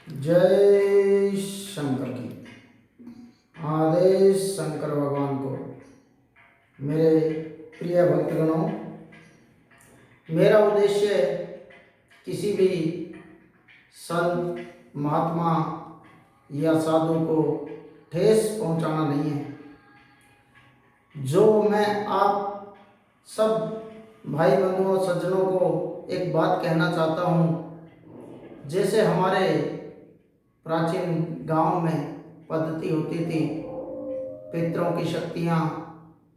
जय शंकर की। आदेश शंकर भगवान को। मेरे प्रिय भक्तगणों, मेरा उद्देश्य किसी भी संत, महात्मा या साधु को ठेस पहुंचाना नहीं है। जो मैं आप सब भाई बंधुओं सज्जनों को एक बात कहना चाहता हूँ, जैसे हमारे प्राचीन गांव में पद्धति होती थी, पितरों की शक्तियाँ,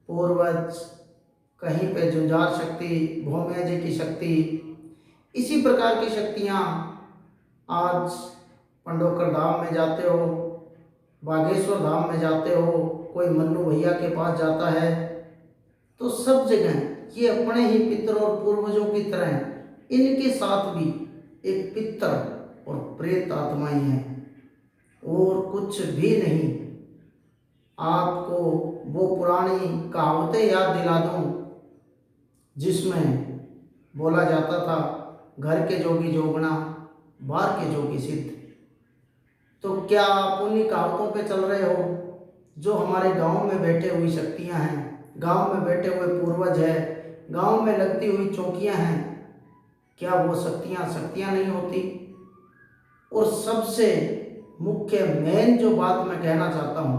पूर्वज, कहीं पे जुंजार शक्ति, भौमिया जी की शक्ति, इसी प्रकार की शक्तियाँ आज पंडोकर धाम में जाते हो, बागेश्वर धाम में जाते हो, कोई मन्नू भैया के पास जाता है, तो सब जगह ये अपने ही पितर और पूर्वजों की तरह इनके साथ भी एक पितर और प्रेत आत्माएं हैं और कुछ भी नहीं। आपको वो पुरानी कहावतें याद दिला दूं जिसमें बोला जाता था, घर के जोगी जोगना, बाहर के जोगी सिद्ध। तो क्या आप उन्हीं कहावतों पे चल रहे हो? जो हमारे गांव में बैठे हुई शक्तियां हैं, गांव में बैठे हुए पूर्वज है, गांव में लगती हुई चौकियां हैं, क्या वो शक्तियां नहीं होती? और सबसे मुख्य मेन जो बात मैं कहना चाहता हूँ,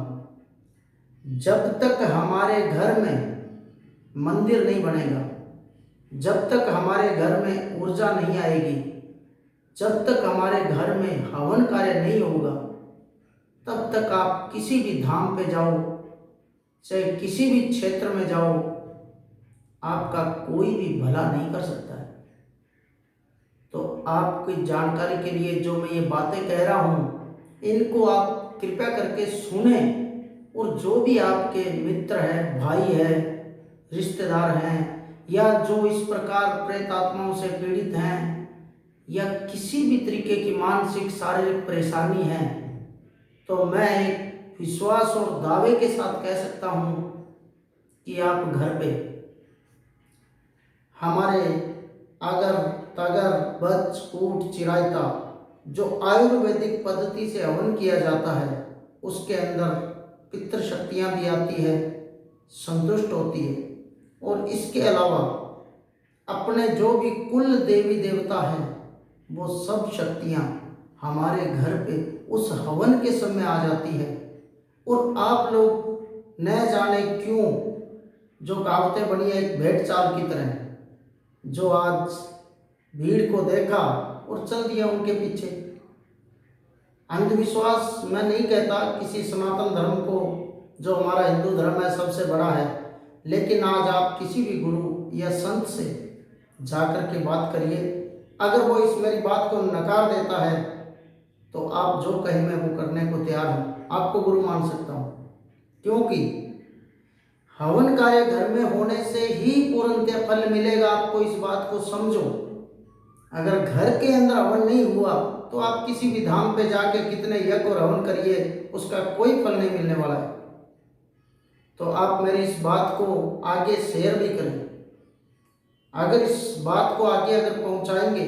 जब तक हमारे घर में मंदिर नहीं बनेगा, जब तक हमारे घर में ऊर्जा नहीं आएगी, जब तक हमारे घर में हवन कार्य नहीं होगा, तब तक आप किसी भी धाम पे जाओ, चाहे किसी भी क्षेत्र में जाओ, आपका कोई भी भला नहीं कर सकता है। तो आपकी जानकारी के लिए जो मैं ये बातें कह रहा हूँ, इनको आप कृपया करके सुने, और जो भी आपके मित्र हैं, भाई हैं, रिश्तेदार हैं, या जो इस प्रकार प्रेत आत्माओं से पीड़ित हैं, या किसी भी तरीके की मानसिक शारीरिक परेशानी है, तो मैं एक विश्वास और दावे के साथ कह सकता हूँ कि आप घर पे हमारे अगर तगर बच कूट चिरायता जो आयुर्वेदिक पद्धति से हवन किया जाता है, उसके अंदर पितृ शक्तियाँ भी आती है, संतुष्ट होती है। और इसके अलावा अपने जो भी कुल देवी देवता हैं, वो सब शक्तियाँ हमारे घर पे उस हवन के समय आ जाती है। और आप लोग न जाने क्यों जो कहावतें बनी है एक भेड़ चाल की तरह, जो आज भीड़ को देखा और चल दिया उनके पीछे। अंधविश्वास मैं नहीं कहता किसी सनातन धर्म को, जो हमारा हिंदू धर्म है सबसे बड़ा है, लेकिन आज आप किसी भी गुरु या संत से जाकर के बात करिए, अगर वो इस मेरी बात को नकार देता है तो आप जो कहें मैं वो करने को तैयार हूँ, आपको गुरु मान सकता हूँ। क्योंकि हवन कार्य घर में होने से ही पूर्णतः फल मिलेगा, आपको इस बात को समझो। अगर घर के अंदर हवन नहीं हुआ तो आप किसी भी धाम पे जाके कितने यज्ञ और हवन करिए, उसका कोई फल नहीं मिलने वाला है। तो आप मेरी इस बात को आगे शेयर भी करें। अगर इस बात को आगे अगर पहुंचाएंगे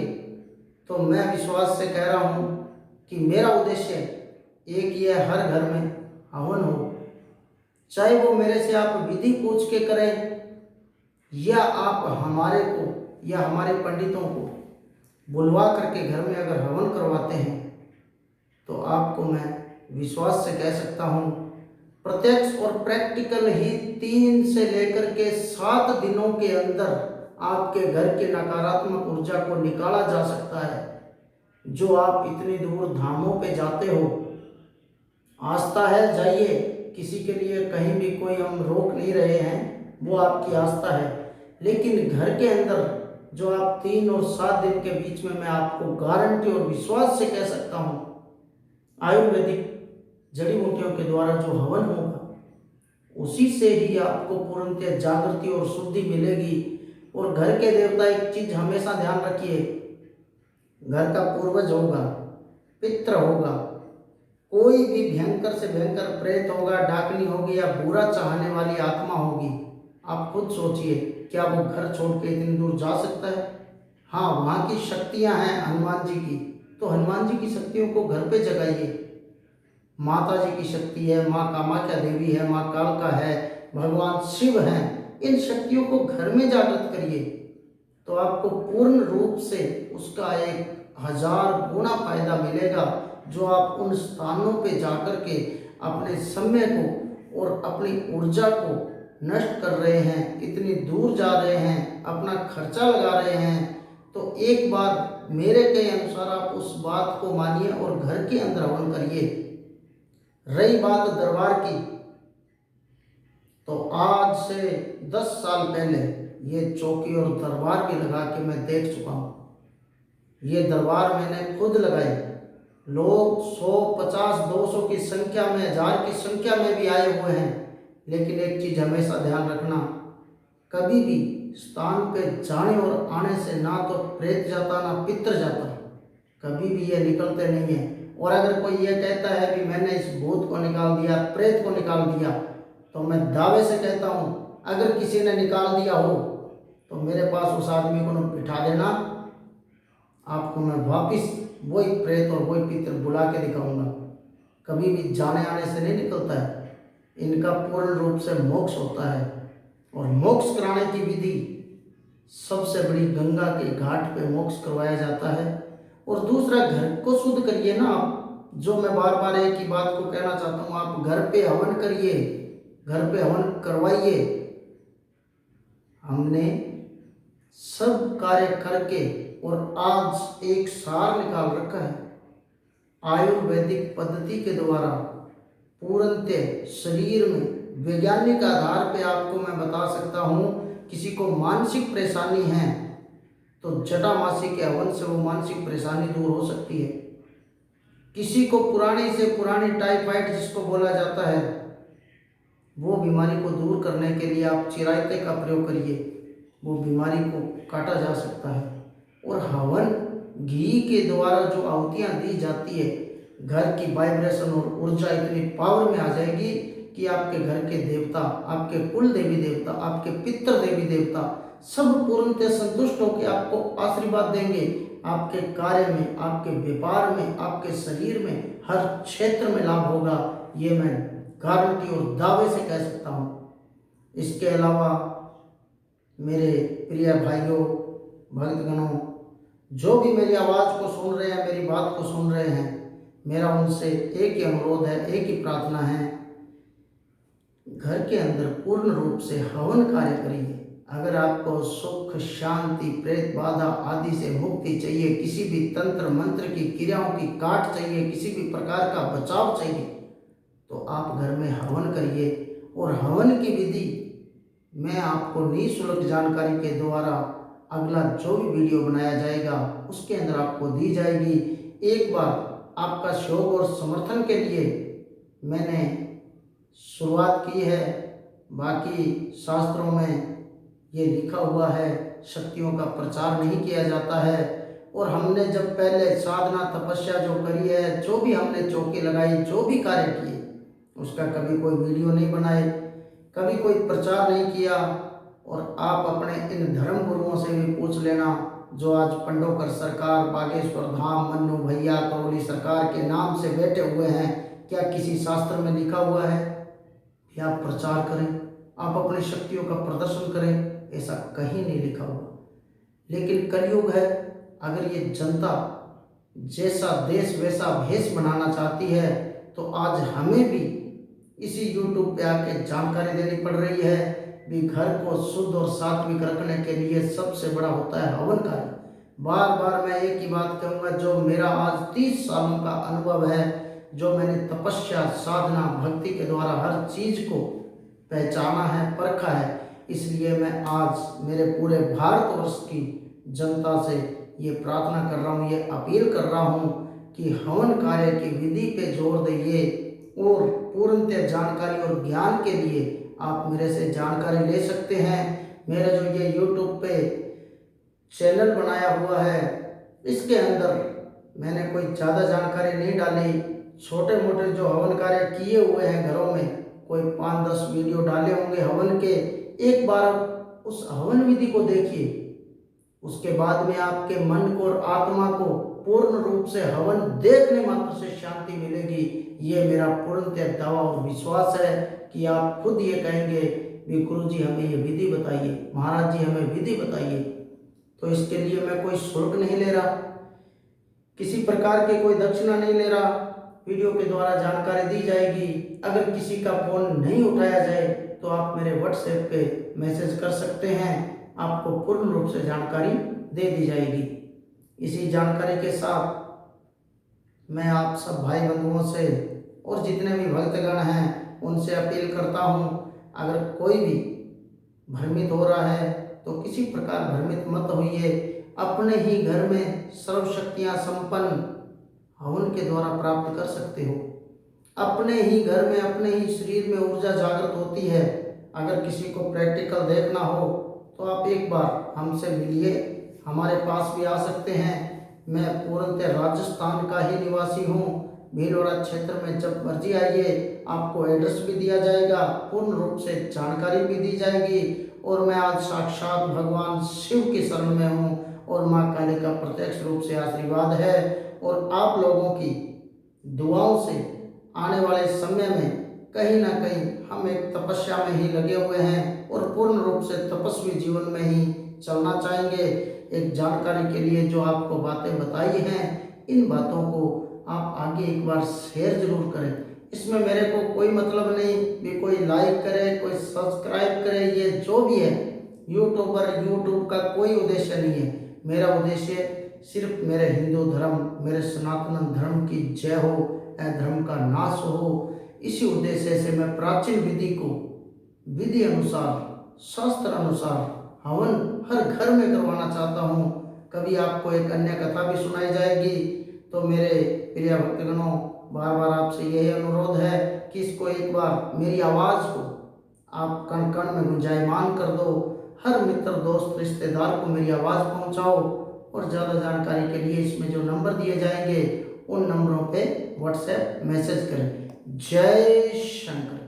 तो मैं विश्वास से कह रहा हूं कि मेरा उद्देश्य एक ही है, हर घर में हवन हो, चाहे वो मेरे से आप विधि पूछ के करें, या आप हमारे को या हमारे पंडितों को बुलवा करके घर में अगर हवन करवाते हैं, तो आपको मैं विश्वास से कह सकता हूँ, प्रत्यक्ष और प्रैक्टिकल ही 3 से लेकर के 7 दिनों के अंदर आपके घर के नकारात्मक ऊर्जा को निकाला जा सकता है। जो आप इतनी दूर धामों पे जाते हो, आस्था है, जाइए, किसी के लिए कहीं भी कोई हम रोक नहीं रहे हैं, वो आपकी आस्था है। लेकिन घर के अंदर जो आप 3 और 7 दिन के बीच में, मैं आपको गारंटी और विश्वास से कह सकता हूँ, आयुर्वेदिक जड़ी बूटियों के द्वारा जो हवन होगा, उसी से ही आपको पूर्णतः जागृति और शुद्धि मिलेगी। और घर के देवता, एक चीज हमेशा ध्यान रखिए, घर का पूर्वज होगा, पितृ होगा, कोई भी भयंकर से भयंकर प्रेत होगा, डाकनी होगी, या बुरा चाहने वाली आत्मा होगी, आप खुद सोचिए, क्या वो घर छोड़ के इतनी दूर जा सकता है? हाँ, वहाँ की शक्तियाँ हैं हनुमान जी की, तो हनुमान जी की शक्तियों को घर पे जगाइए। माता जी की शक्ति है, माँ कामाख्या देवी है, माँ कालका है, भगवान शिव हैं, इन शक्तियों को घर में जागृत करिए तो आपको पूर्ण रूप से उसका 1000 गुना फायदा मिलेगा। जो आप उन स्थानों पे जाकर के अपने समय को और अपनी ऊर्जा को नष्ट कर रहे हैं, इतनी दूर जा रहे हैं, अपना खर्चा लगा रहे हैं, तो एक बार मेरे कहे अनुसार आप उस बात को मानिए और घर के अंदर हवन करिए। रही बात दरबार की, तो आज से 10 साल पहले ये चौकी और दरबार भी लगा के मैं देख चुका हूँ। ये दरबार मैंने खुद लगाई। लोग 100, 50, 200 की संख्या में, 1000 की संख्या में भी आए हुए हैं। लेकिन एक चीज़ हमेशा ध्यान रखना, कभी भी स्थान पे जाने और आने से ना तो प्रेत जाता ना पितर जाता, कभी भी ये निकलते नहीं है। और अगर कोई ये कहता है कि मैंने इस भूत को निकाल दिया, प्रेत को निकाल दिया, तो मैं दावे से कहता हूँ अगर किसी ने निकाल दिया हो तो मेरे पास उस आदमी को बिठा देना, आपको मैं वापिस वही प्रेत और वही पितर बुला के दिखाऊंगा। कभी भी जाने आने से नहीं निकलता है, इनका पूर्ण रूप से मोक्ष होता है। और मोक्ष कराने की विधि सबसे बड़ी गंगा के घाट पे मोक्ष करवाया जाता है। और दूसरा, घर को शुद्ध करिए ना आप। जो मैं बार बार एक ही बात को कहना चाहता हूँ, आप घर पे हवन करिए, घर पे हवन करवाइए। हमने सब कार्य करके और आज एक सार निकाल रखा है आयुर्वेदिक पद्धति के द्वारा, पूर्णतः शरीर में वैज्ञानिक आधार पे आपको मैं बता सकता हूँ। किसी को मानसिक परेशानी है तो जटामासी के हवन से वो मानसिक परेशानी दूर हो सकती है। किसी को पुरानी से पुरानी टाइफाइड जिसको बोला जाता है, वो बीमारी को दूर करने के लिए आप चिरायते का प्रयोग करिए, वो बीमारी को काटा जा सकता है। और हवन घी के द्वारा जो आहुतियाँ दी जाती है, घर की वाइब्रेशन और ऊर्जा इतनी पावर में आ जाएगी कि आपके घर के देवता, आपके कुल देवी देवता, आपके पितर देवी देवता सब पूर्णतः संतुष्ट होकर आपको आशीर्वाद देंगे। आपके कार्य में, आपके व्यापार में, आपके शरीर में, हर क्षेत्र में लाभ होगा। ये मैं गारंटी और दावे से कह सकता हूँ। इसके अलावा मेरे प्रिय भाइयों, भक्तगणों, जो भी मेरी आवाज़ को सुन रहे हैं, मेरी बात को सुन रहे हैं, मेरा उनसे एक ही अनुरोध है, एक ही प्रार्थना है, घर के अंदर पूर्ण रूप से हवन कार्य करिए। अगर आपको सुख, शांति, प्रेत बाधा आदि से मुक्ति चाहिए, किसी भी तंत्र मंत्र की क्रियाओं की काट चाहिए, किसी भी प्रकार का बचाव चाहिए, तो आप घर में हवन करिए। और हवन की विधि मैं आपको निःशुल्क जानकारी के द्वारा अगला जो भी वीडियो बनाया जाएगा उसके अंदर आपको दी जाएगी। एक बार आपका शौक और समर्थन के लिए मैंने शुरुआत की है। बाकी शास्त्रों में ये लिखा हुआ है, शक्तियों का प्रचार नहीं किया जाता है। और हमने जब पहले साधना तपस्या जो करी है, जो भी हमने चौकी लगाई, जो भी कार्य किए, उसका कभी कोई वीडियो नहीं बनाए, कभी कोई प्रचार नहीं किया। और आप अपने इन धर्म गुरुओं से भी पूछ लेना, जो आज पंडोकर सरकार, बागेश्वर धाम, मन्नू भैया, करौली सरकार के नाम से बैठे हुए हैं, क्या किसी शास्त्र में लिखा हुआ है कि आप प्रचार करें, आप अपनी शक्तियों का प्रदर्शन करें? ऐसा कहीं नहीं लिखा हुआ। लेकिन कलयुग है, अगर ये जनता जैसा देश वैसा भेष बनाना चाहती है, तो आज हमें भी इसी यूट्यूब पे आके जानकारी देनी पड़ रही है भी घर को शुद्ध और सात्विक रखने के लिए सबसे बड़ा होता है हवन कार्य। बार बार मैं एक ही बात कहूँगा, जो मेरा आज 30 सालों का अनुभव है, जो मैंने तपस्या, साधना, भक्ति के द्वारा हर चीज़ को पहचाना है, परखा है, इसलिए मैं आज मेरे पूरे भारतवर्ष की जनता से ये प्रार्थना कर रहा हूँ, ये अपील कर रहा हूँ कि हवन कार्य की विधि पे जोर दीजिए। और पूर्णतः जानकारी और ज्ञान के लिए आप मेरे से जानकारी ले सकते हैं। मेरा जो ये यूट्यूब पे चैनल बनाया हुआ है, इसके अंदर मैंने कोई ज़्यादा जानकारी नहीं डाली। छोटे मोटे जो हवन कार्य किए हुए हैं घरों में, कोई 5-10 वीडियो डाले होंगे हवन के। एक बार उस हवन विधि को देखिए, उसके बाद में आपके मन को और आत्मा को पूर्ण रूप से हवन देखने मात्र से शांति मिलेगी। ये मेरा पूर्णतः दावा और विश्वास है कि आप खुद ये कहेंगे भी गुरु जी हमें ये विधि बताइए, महाराज जी हमें विधि बताइए। तो इसके लिए मैं कोई शुल्क नहीं ले रहा, किसी प्रकार की कोई दक्षिणा नहीं ले रहा। वीडियो के द्वारा जानकारी दी जाएगी। अगर किसी का फोन नहीं उठाया जाए तो आप मेरे व्हाट्सएप पे मैसेज कर सकते हैं, आपको पूर्ण रूप से जानकारी दे दी जाएगी। इसी जानकारी के साथ मैं आप सब भाई बंधुओं से और जितने भी भक्तगण हैं उनसे अपील करता हूँ, अगर कोई भी भ्रमित हो रहा है तो किसी प्रकार भ्रमित मत होइए। अपने ही घर में सर्वशक्तियाँ संपन्न हवन के द्वारा प्राप्त कर सकते हो। अपने ही घर में, अपने ही शरीर में ऊर्जा जागृत होती है। अगर किसी को प्रैक्टिकल देखना हो तो आप एक बार हमसे मिलिए, हमारे पास भी आ सकते हैं। मैं पूर्णतः राजस्थान का ही निवासी हूँ। भीलवाड़ा क्षेत्र में जब मर्जी आइए, आपको एड्रेस भी दिया जाएगा, पूर्ण रूप से जानकारी भी दी जाएगी। और मैं आज साक्षात भगवान शिव की शरण में हूँ और माँ काली का प्रत्यक्ष रूप से आशीर्वाद है। और आप लोगों की दुआओं से आने वाले समय में कहीं ना कहीं हम एक तपस्या में ही लगे हुए हैं और पूर्ण रूप से तपस्वी जीवन में ही चलना चाहेंगे। एक जानकारी के लिए जो आपको बातें बताई हैं, इन बातों को आप आगे एक बार शेयर जरूर करें। इसमें मेरे को कोई मतलब नहीं भी कोई लाइक करे, कोई सब्सक्राइब करे, ये जो भी है यूट्यूब का कोई उद्देश्य नहीं है। मेरा उद्देश्य सिर्फ मेरे हिंदू धर्म, मेरे सनातन धर्म की जय हो, अधर्म का नाश हो। इसी उद्देश्य से मैं प्राचीन विधि को विधि अनुसार, शास्त्र अनुसार हवन हर घर में करवाना चाहता हूँ। कभी आपको एक अन्य कथा भी सुनाई जाएगी। तो मेरे प्रिय भक्तगणों, बार बार आपसे यही अनुरोध है कि इसको एक बार मेरी आवाज़ को आप कण कण में गुंजायमान कर दो। हर मित्र, दोस्त, रिश्तेदार को मेरी आवाज़ पहुँचाओ। और ज़्यादा जानकारी के लिए इसमें जो नंबर दिए जाएंगे उन नंबरों पे व्हाट्सएप मैसेज करें। जय शंकर।